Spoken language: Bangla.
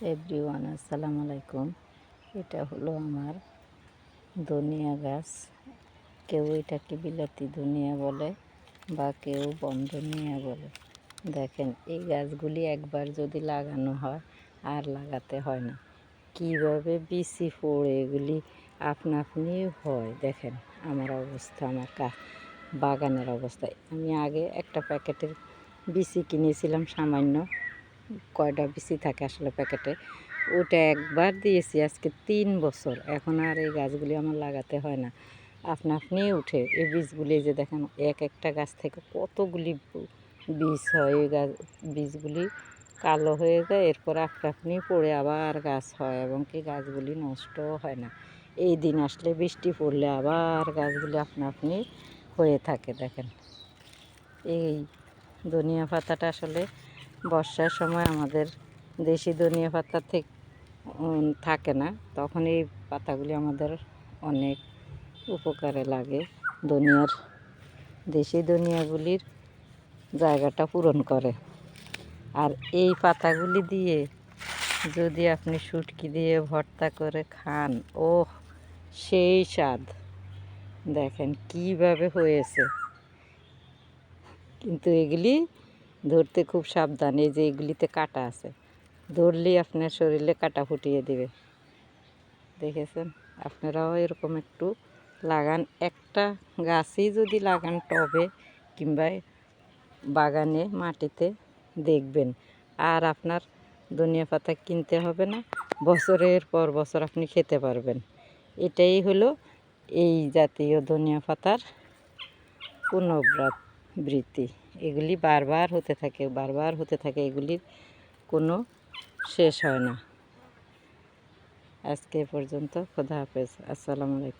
এভরিওয়ান, আসসালামু আলাইকুম। এটা হলো আমার ধনিয়া গাছ। কেউ এটাকে বিলাতি ধনিয়া বলে বা কেউ বন ধনিয়া বলে। দেখেন, এই গাছগুলি একবার যদি লাগানো হয় আর লাগাতে হয় না। কীভাবে বিচি পড়ে এগুলি আপনা আপনি হয়। দেখেন আমার অবস্থা, আমার বাগানের অবস্থায়। আমি আগে একটা প্যাকেটের বিচি কিনেছিলাম, সামান্য কয়টা বিচি থাকে আসলে প্যাকেটে, ওটা একবার দিয়েছি আজকে 3 বছর। এখন আর এই গাছগুলি আমার লাগাতে হয় না, আপনা আপনি উঠে। এই বীজগুলি যে দেখেন, এক একটা গাছ থেকে কতগুলি বীজ হয়। এই গাছ বীজগুলি কালো হয়ে যায়, এরপর আপনা আপনি পড়ে আবার গাছ হয় এবং কি গাছগুলি নষ্টও হয় না। এই দিন আসলে বৃষ্টি পড়লে আবার গাছগুলি আপনা আপনি হয়ে থাকে। দেখেন, এই ধনিয়া পাতাটা আসলে বর্ষার সময় আমাদের দেশি ধনিয়া পাতা থাকে না, তখন এই পাতাগুলি আমাদের অনেক উপকারে লাগে। দেশি ধনিয়াগুলির জায়গাটা পূরণ করে। আর এই পাতাগুলি দিয়ে যদি আপনি শুটকি দিয়ে ভর্তা করে খান, ওহ সেই স্বাদ! দেখেন কিভাবে হয়েছে। কিন্তু এগুলি ধরতে খুব সাবধান। এই যে এগুলিতে কাঁটা আছে, ধরলেই আপনার শরীরে কাঁটা ফুটিয়ে দেবে। দেখেছেন? আপনারাও এরকম একটু লাগান। একটা গাছই যদি লাগান টবে কিংবা বাগানে মাটিতে, দেখবেন আর আপনার ধনিয়া পাতা কিনতে হবে না। বছরের পর বছর আপনি খেতে পারবেন। এটাই হলো এই জাতীয় ধনিয়া পাতার পুনরাবৃত্তি। এগুলি বারবার হতে থাকে, বারবার হতে থাকে, এগুলির কোনো শেষ হয় না। আজকে এ পর্যন্ত। খোদা হাফেজ, আসসালামু আলাইকুম।